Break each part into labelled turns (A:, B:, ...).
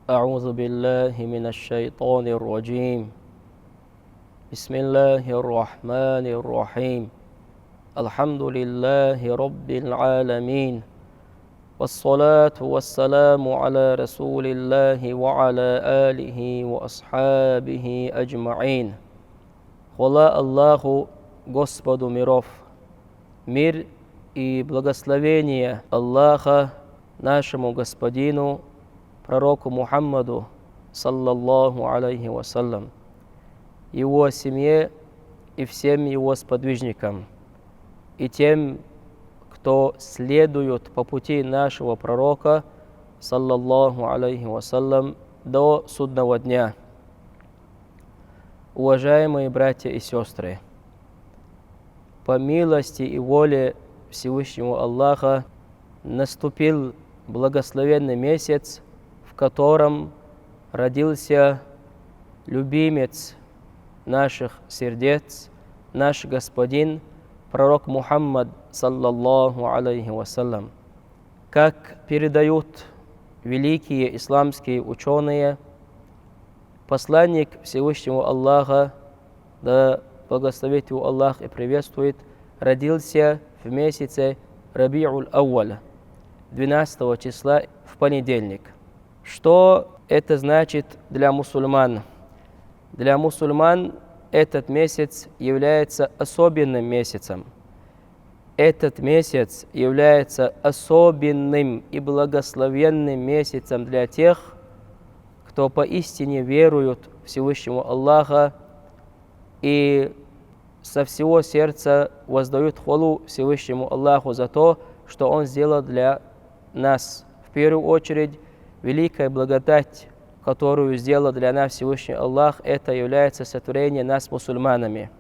A: أعوذ بالله من الشيطان الرجيم بسم الله الرحمن الرحيم الحمد لله رب العالمين والصلاة والسلام على رسول الله وعلى آله وأصحابه أجمعين. Хвала Аллаху, Господу миров. Мир и благословение Аллаха нашему Господину, пророку Мухаммаду, саллаллаху алейхи вассалям, его семье и всем его сподвижникам, и тем, кто следует по пути нашего пророка, саллаллаху алейхи вассалям, до судного дня. Уважаемые братья и сестры, по милости и воле Всевышнего Аллаха наступил благословенный месяц, в котором родился любимец наших сердец, наш Господин, пророк Мухаммад, саллаллаху алейхи вассалям. Как передают великие исламские ученые, посланник Всевышнего Аллаха, да благословит его Аллах и приветствует, родился в месяце Раби'уль Ауаль, 12 числа в понедельник. Что это значит для мусульман? Для мусульман этот месяц является особенным месяцем. Этот месяц является особенным и благословенным месяцем для тех, кто поистине верует Всевышнему Аллаха и со всего сердца воздают хвалу Всевышнему Аллаху за то, что Он сделал для нас. В первую очередь, великая благодать, которую сделал для нас Всевышний Аллах, это является сотворение нас мусульманами.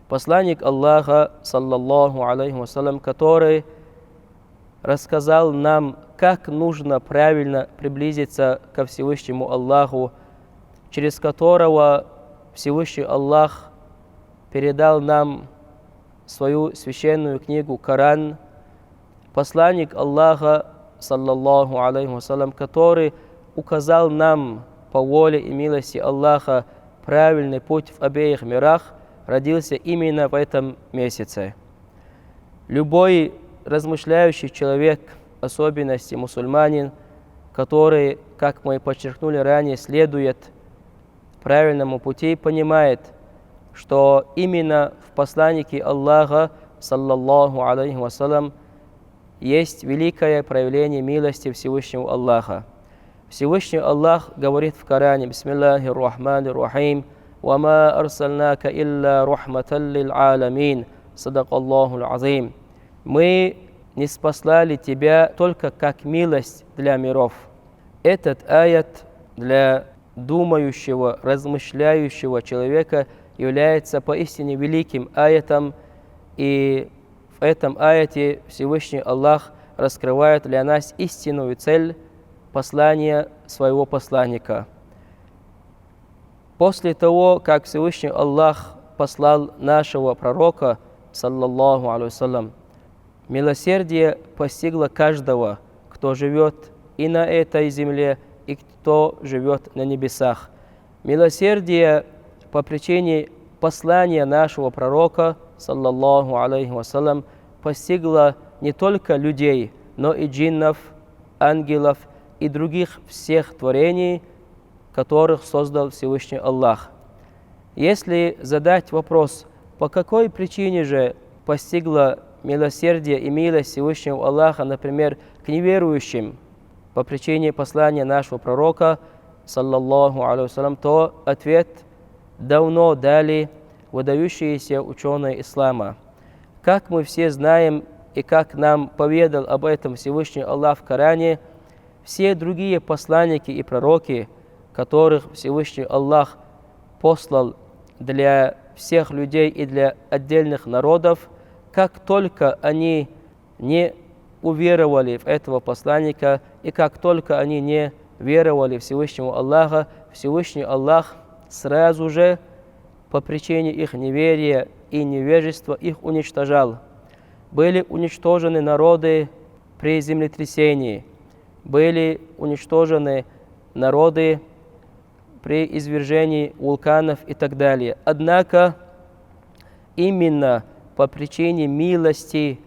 A: Посланник Аллаха, саллаллаху алейхи вассалям, который рассказал нам, как нужно правильно приблизиться ко Всевышнему Аллаху, через которого Всевышний Аллах передал нам свою священную книгу Коран. Посланник Аллаха, саллаллаху алейхи вассалям, который указал нам по воле и милости Аллаха правильный путь в обеих мирах, родился именно в этом месяце. Любой размышляющий человек, особенности мусульманин, который, как мы подчеркнули ранее, следует правильному пути, понимает, что именно в посланнике Аллаха, саллаллаху алейхи вассалям, есть великое проявление милости Всевышнего Аллаха. Всевышний Аллах говорит в Коране: «Бисмиллахи рахмани рахим, вама арсалнака илля рахматан лил аламин, садакаллаху азим». Мы не спаслали тебя только как милость для миров. Этот аят для думающего, размышляющего человека является поистине великим аятом, и в этом аяте Всевышний Аллах раскрывает для нас истинную цель послания своего посланника. После того, как Всевышний Аллах послал нашего пророка, саллаллаху алейхи вассалям, милосердие постигло каждого, кто живет и на этой земле, и кто живет на небесах. Милосердие по причине послания нашего пророка, саллаллаху алейхи вассалям, постигло не только людей, но и джиннов, ангелов и других всех творений, которых создал Всевышний Аллах. Если задать вопрос, по какой причине же постигло милосердие и милость Всевышнего Аллаха, например, к неверующим, по причине послания нашего пророка, саллаллаху алейхи вассалям, то ответ давно дали выдающиеся ученые ислама. Как мы все знаем и как нам поведал об этом Всевышний Аллах в Коране, все другие посланники и пророки, которых Всевышний Аллах послал для всех людей и для отдельных народов, как только они не уверовали в этого посланника и как только они не веровали Всевышнему Аллаха, Всевышний Аллах сразу же по причине их неверия и невежества их уничтожал. Были уничтожены народы при землетрясении, были уничтожены народы при извержении вулканов и так далее. Однако именно по причине милости,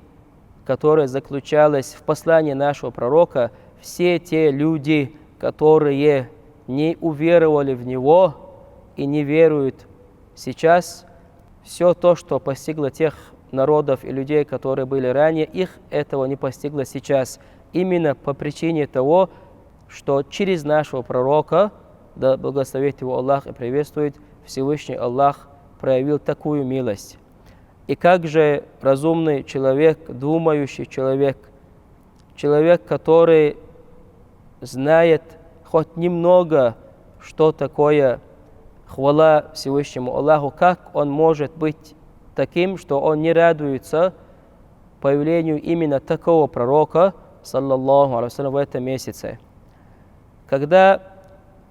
A: которая заключалась в послании нашего пророка, все те люди, которые не уверовали в него и не веруют сейчас, все то, что постигло тех народов и людей, которые были ранее, их этого не постигло сейчас. Именно по причине того, что через нашего пророка, да благословит его Аллах и приветствует, Всевышний Аллах проявил такую милость. И как же разумный человек, думающий человек, человек, который знает хоть немного, что такое хвала Всевышнему Аллаху, как он может быть таким, что он не радуется появлению именно такого пророка, саллаллаху алейхи в этом месяце. Когда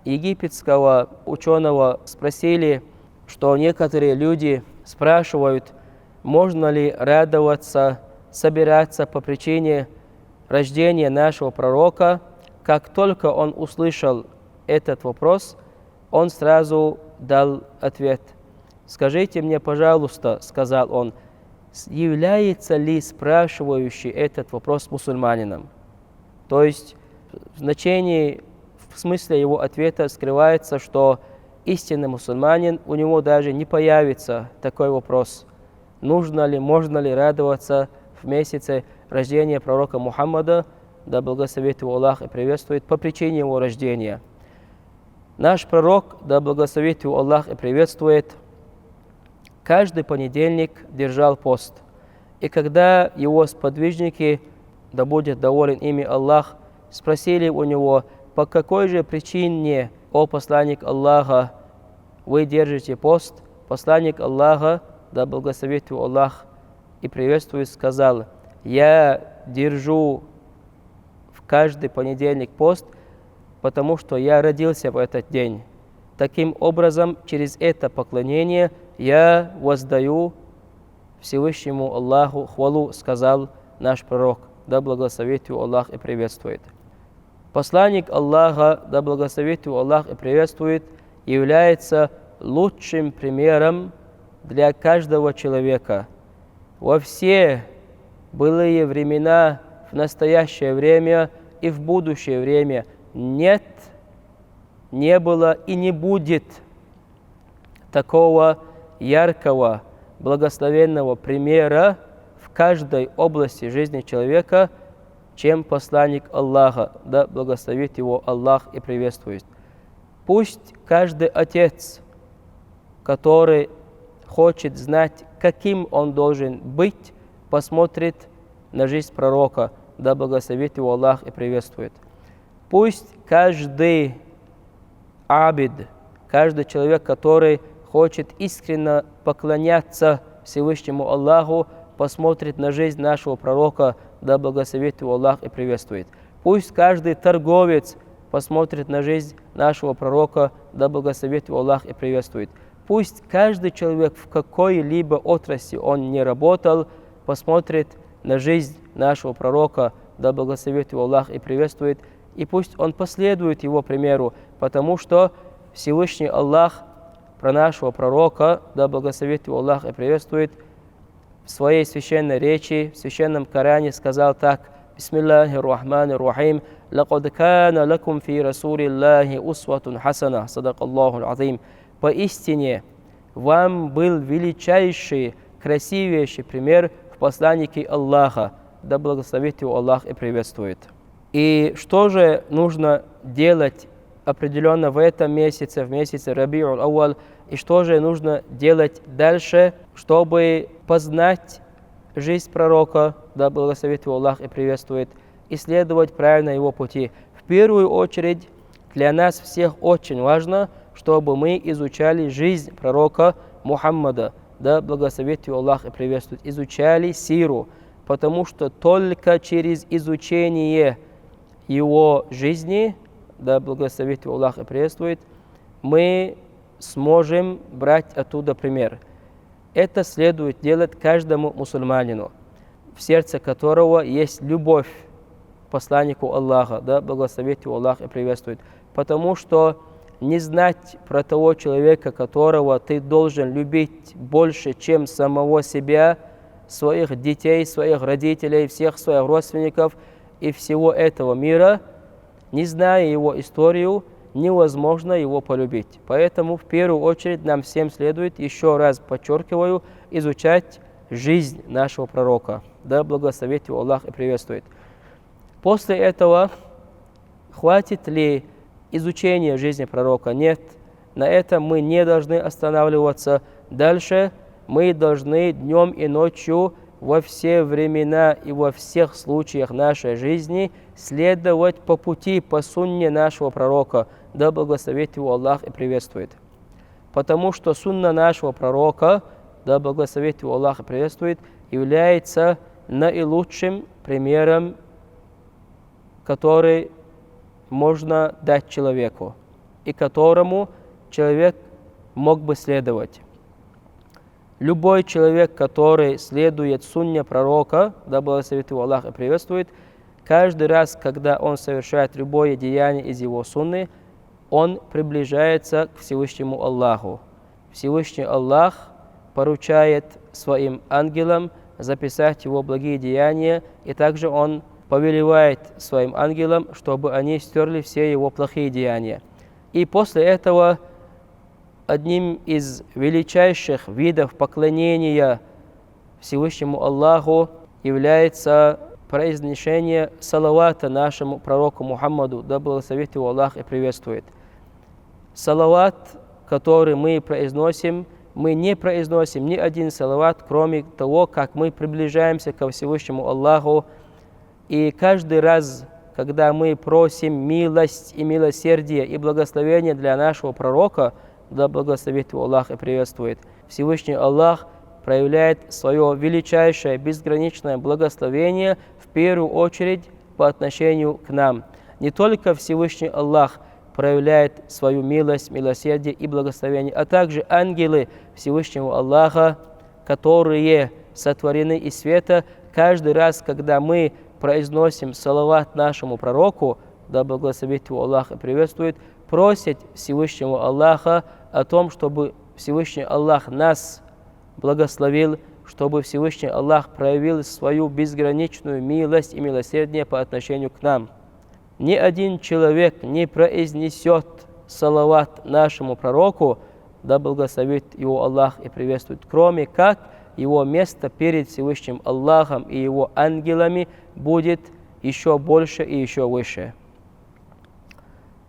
A: египетского ученого спросили, что некоторые люди спрашивают, можно ли радоваться, собираться по причине рождения нашего пророка, как только он услышал этот вопрос, он сразу дал ответ. «Скажите мне, пожалуйста, — сказал он, — является ли спрашивающий этот вопрос мусульманином?» То есть в значении, в смысле его ответа скрывается, что истинный мусульманин, у него даже не появится такой вопрос. Нужно ли, можно ли радоваться в месяце рождения пророка Мухаммада, да благословит его Аллах и приветствует, по причине его рождения. Наш пророк, да благословит его Аллах и приветствует, каждый понедельник держал пост. И когда его сподвижники, да будет доволен ими Аллах, спросили у него, по какой же причине, о посланник Аллаха, вы держите пост, посланник Аллаха, да благословит его Аллах и приветствует, сказал: я держу в каждый понедельник пост, потому что я родился в этот день. Таким образом, через это поклонение я воздаю Всевышнему Аллаху хвалу, сказал наш пророк, да благословит его Аллах и приветствует. Посланник Аллаха, да благословит его Аллах и приветствует, является лучшим примером для каждого человека. Во все былые времена, в настоящее время и в будущее время нет, не было и не будет такого яркого, благословенного примера в каждой области жизни человека, чем посланник Аллаха, да благословит его Аллах и приветствует. Пусть каждый отец, который хочет знать, каким он должен быть, посмотрит на жизнь пророка, да благословит его Аллах и приветствует. Пусть каждый абид, каждый человек, который хочет искренне поклоняться Всевышнему Аллаху, посмотрит на жизнь нашего пророка, да благословит его Аллах и приветствует. Пусть каждый торговец посмотрит на жизнь нашего пророка, да благословит его Аллах и приветствует. Пусть каждый человек, в какой-либо отрасли он не работал, посмотрит на жизнь нашего пророка, да благословит его Аллах и приветствует, и пусть он последует его примеру, потому что Всевышний Аллах про нашего пророка, да благословит его Аллах и приветствует, в своей священной речи, в священном Коране сказал так: Бисмиллахи рахмани рахим, лакад кана лакум фи расулиллахи усватун хасана, садакаллаху азим. Поистине вам был величайший, красивейший пример в посланнике Аллаха, да благословит его Аллах и приветствует. И что же нужно делать определенно в этом месяце, в месяце Раби'уль Ауаль, и что же нужно делать дальше, чтобы познать жизнь пророка, да благословит его Аллах и приветствует, и следовать правильно его пути. В первую очередь, для нас всех очень важно, чтобы мы изучали жизнь пророка Мухаммада, да благословит его Аллах и приветствует, изучали сиру, потому что только через изучение его жизни, да благословит его Аллах и приветствует, мы сможем брать оттуда пример. Это следует делать каждому мусульманину, в сердце которого есть любовь к посланнику Аллаха, да благословит его Аллах и приветствует. потому что не знать про того человека, которого ты должен любить больше, чем самого себя, своих детей, своих родителей, всех своих родственников и всего этого мира, не зная его историю, невозможно его полюбить. Поэтому в первую очередь нам всем следует, еще раз подчеркиваю, изучать жизнь нашего пророка. Да благословит его Аллах и приветствует. После этого хватит ли изучения жизни пророка? Нет. На этом мы не должны останавливаться. Дальше мы должны днем и ночью во все времена и во всех случаях нашей жизни следовать по пути, по сунне нашего пророка. Да благословит его Аллах и приветствует. Потому что сунна нашего пророка, да благословит его Аллах и приветствует, является наилучшим примером, который можно дать человеку и которому человек мог бы следовать. Любой человек, который следует сунне пророка, да благословит его Аллах и приветствует, каждый раз, когда он совершает любое деяние из его сунны, он приближается к Всевышнему Аллаху. Всевышний Аллах поручает своим ангелам записать его благие деяния, и также он повелевает своим ангелам, чтобы они стерли все его плохие деяния. И после этого одним из величайших видов поклонения Всевышнему Аллаху является произношение салавата нашему пророку Мухаммаду, да благословит его Аллах и приветствует. Салават, который мы произносим, мы не произносим ни один салават, кроме того, как мы приближаемся ко Всевышнему Аллаху. И каждый раз, когда мы просим милость и милосердие и благословение для нашего пророка, да благословит его Аллах и приветствует, Всевышний Аллах проявляет свое величайшее, безграничное благословение в первую очередь по отношению к нам. Не только Всевышний Аллах проявляет свою милость, милосердие и благословение, а также ангелы Всевышнего Аллаха, которые сотворены из света, каждый раз, когда мы произносим салават нашему пророку, да благословит его Аллах и приветствует, просит Всевышнего Аллаха о том, чтобы Всевышний Аллах нас благословил, чтобы Всевышний Аллах проявил свою безграничную милость и милосердие по отношению к нам. Ни один человек не произнесет салават нашему пророку, да благословит его Аллах и приветствует, кроме как его место перед Всевышним Аллахом и его ангелами будет еще больше и еще выше.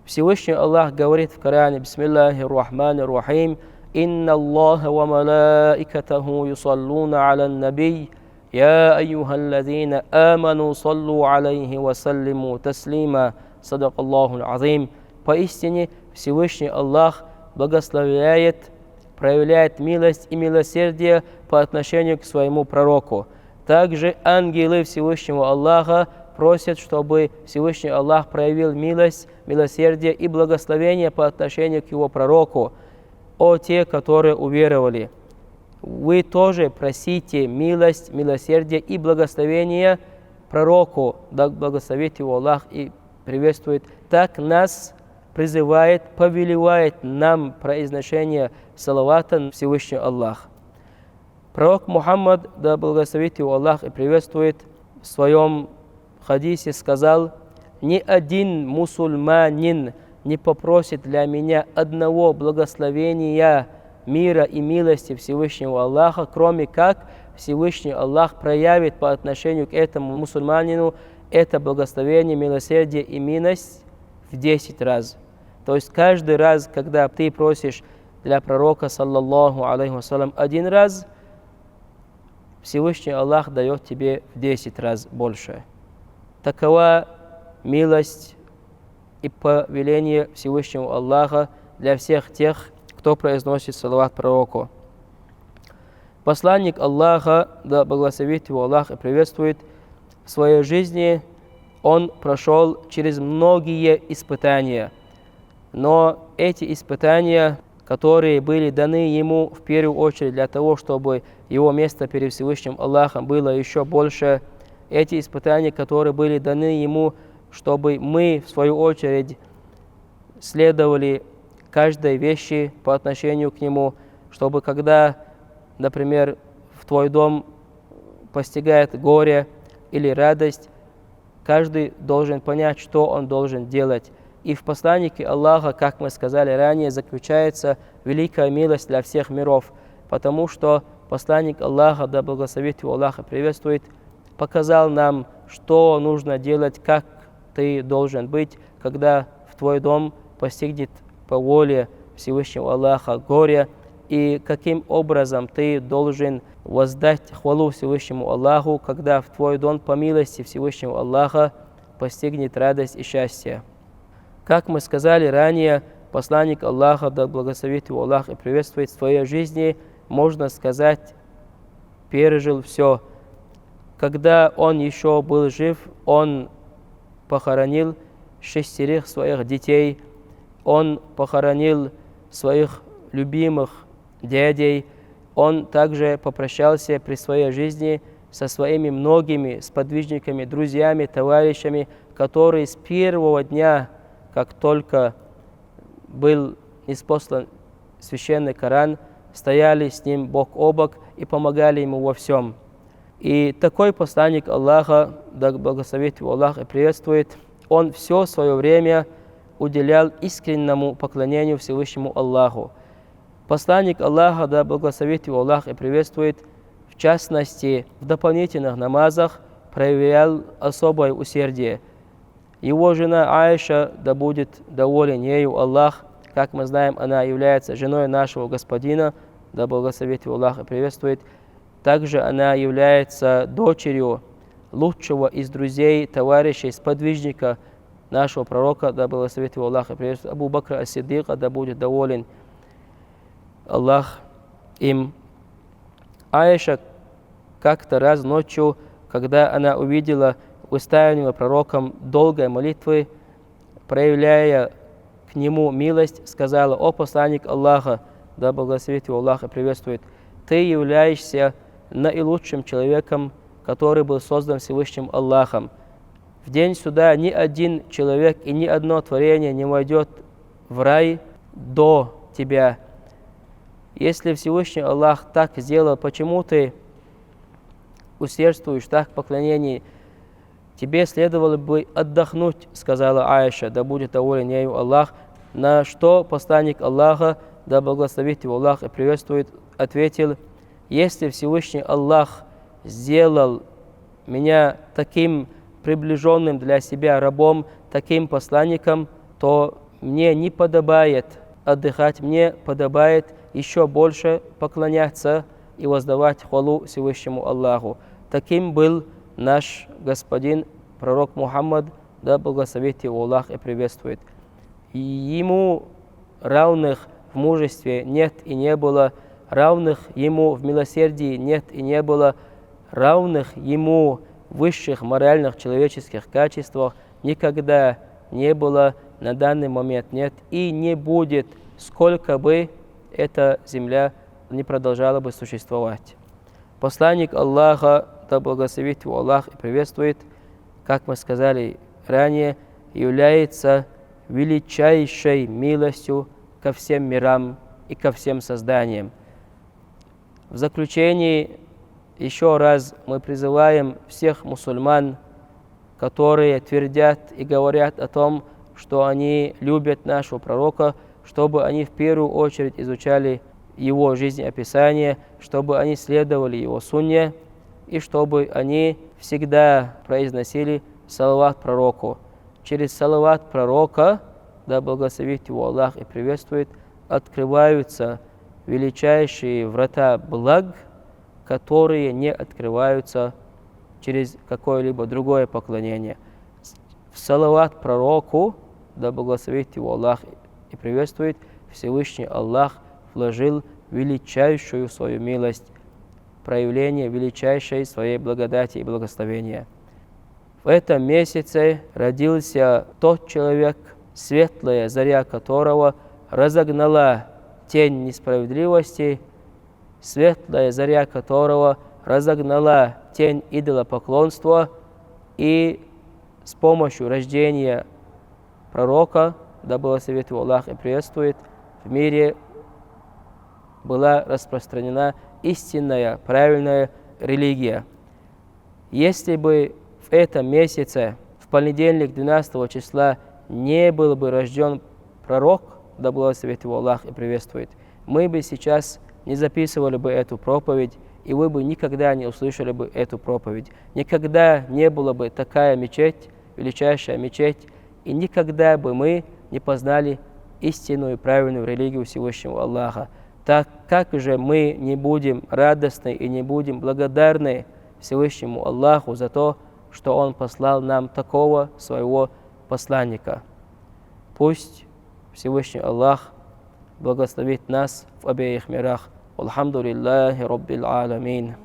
A: Всевышний Аллах говорит в Коране: Бисмиллахи рахмани рахим, «Инна Аллаха ва малаикатаху юсаллуна аля набий, я айюхаллазина аману саллу алейхи ва саллиму таслима». Садак Аллаху азим. Поистине Всевышний Аллах благословляет, проявляет милость и милосердие по отношению к своему пророку. Также ангелы Всевышнего Аллаха просят, чтобы Всевышний Аллах проявил милость, милосердие и благословение по отношению к его пророку. О те, которые уверовали, вы тоже просите милость, милосердие и благословение пророку, да благословит его Аллах и приветствует. Так нас призывает, повелевает нам произношение салавата Всевышний Аллах. Пророк Мухаммад, да благословит его Аллах и приветствует, в своем хадисе сказал: «Ни один мусульманин не попросит для меня одного благословения, мира и милости Всевышнего Аллаха, кроме как Всевышний Аллах проявит по отношению к этому мусульманину это благословение, милосердие и милость в 10 раз». То есть каждый раз, когда ты просишь для пророка, саллаллаху алейхи вассалям, один раз, Всевышний Аллах дает тебе в 10 раз больше. Такова милость и повеление Всевышнего Аллаха для всех тех, кто произносит салават пророку. Посланник Аллаха, да благословит его Аллах и приветствует, в своей жизни он прошел через многие испытания. Но эти испытания, которые были даны ему в первую очередь для того, чтобы его место перед Всевышним Аллахом было еще больше, эти испытания, которые были даны ему, чтобы мы, в свою очередь, следовали каждой вещи по отношению к нему, чтобы когда, например, в твой дом постигает горе или радость, каждый должен понять, что он должен делать. И в посланнике Аллаха, как мы сказали ранее, заключается великая милость для всех миров, потому что посланник Аллаха, да благословит его Аллах и приветствует, показал нам, что нужно делать, как ты должен быть, когда в твой дом постигнет по воле Всевышнего Аллаха горе, и каким образом ты должен воздать хвалу Всевышнему Аллаху, когда в твой дом по милости Всевышнего Аллаха постигнет радость и счастье. Как мы сказали ранее, посланник Аллаха, да благословит его Аллах и приветствует, в своей жизни, можно сказать, пережил все. Когда он еще был жив, он похоронил 6 своих детей, он похоронил своих любимых дядей, он также попрощался при своей жизни со своими многими сподвижниками, друзьями, товарищами, которые с первого дня, как только был ниспослан священный Коран, стояли с ним бок о бок и помогали ему во всем. И такой посланник Аллаха, да благословит его Аллах и приветствует, он все свое время уделял искреннему поклонению Всевышнему Аллаху. Посланник Аллаха, да благословит его Аллах и приветствует, в частности, в дополнительных намазах проявлял особое усердие. Его жена Аиша, да будет доволен ею Аллах, как мы знаем, она является женой нашего Господина, да благословит его Аллах и приветствует. Также она является дочерью лучшего из друзей, товарищей, сподвижника нашего пророка, да благословит его Аллах и приветствует, Абу Бакра ас-Сиддика, да будет доволен Аллах им. Аиша как-то раз ночью, когда она увидела выставленного пророком долгой молитвы, проявляя к нему милость, сказала: «О посланник Аллаха, да благословит его Аллах и приветствует, ты являешься наилучшим человеком, который был создан Всевышним Аллахом. В день суда ни один человек и ни одно творение не войдет в рай до тебя. Если Всевышний Аллах так сделал, почему ты усердствуешь так в поклонении? Тебе следовало бы отдохнуть», сказала Аиша, да будет доволен ею Аллах. На что посланник Аллаха, да благословит его Аллах и приветствует, ответил: «Если Всевышний Аллах сделал меня таким приближенным для себя рабом, таким посланником, то мне не подобает отдыхать, мне подобает еще больше поклоняться и воздавать хвалу Всевышнему Аллаху». Таким был наш господин, пророк Мухаммад, да благословит его Аллах и приветствует. И ему равных в мужестве нет и не было, равных ему в милосердии нет и не было, равных ему в высших моральных человеческих качествах никогда не было, на данный момент нет и не будет, сколько бы эта земля не продолжала бы существовать. Посланник Аллаха, да благословит его Аллах и приветствует, как мы сказали ранее, является величайшей милостью ко всем мирам и ко всем созданиям. В заключении еще раз мы призываем всех мусульман, которые твердят и говорят о том, что они любят нашего пророка, чтобы они в первую очередь изучали его жизнеописание, чтобы они следовали его сунне и чтобы они всегда произносили салават пророку. Через салават пророка, да благословит его Аллах и приветствует, открываются величайшие врата благ, которые не открываются через какое-либо другое поклонение. В салават пророку, да благословит его Аллах и приветствует, Всевышний Аллах вложил величайшую свою милость, проявление величайшей своей благодати и благословения. В этом месяце родился тот человек, светлая заря которого разогнала тень несправедливости, светлая заря которого разогнала тень идолопоклонства, и с помощью рождения пророка, да благословит его Аллах и приветствует, в мире была распространена истинная, правильная религия. Если бы в этом месяце, в понедельник 12 числа, не был бы рожден пророк, да благословит его Аллах и приветствует, мы бы сейчас не записывали бы эту проповедь, и вы бы никогда не услышали бы эту проповедь. Никогда не было бы такая мечеть, величайшая мечеть, и никогда бы мы не познали истинную и правильную религию Всевышнего Аллаха. Так как же мы не будем радостны и не будем благодарны Всевышнему Аллаху за то, что Он послал нам такого своего посланника? Пусть Всевышний Аллах благословит нас в обеих мирах. Алхамдулиллахи Раббил Аламин.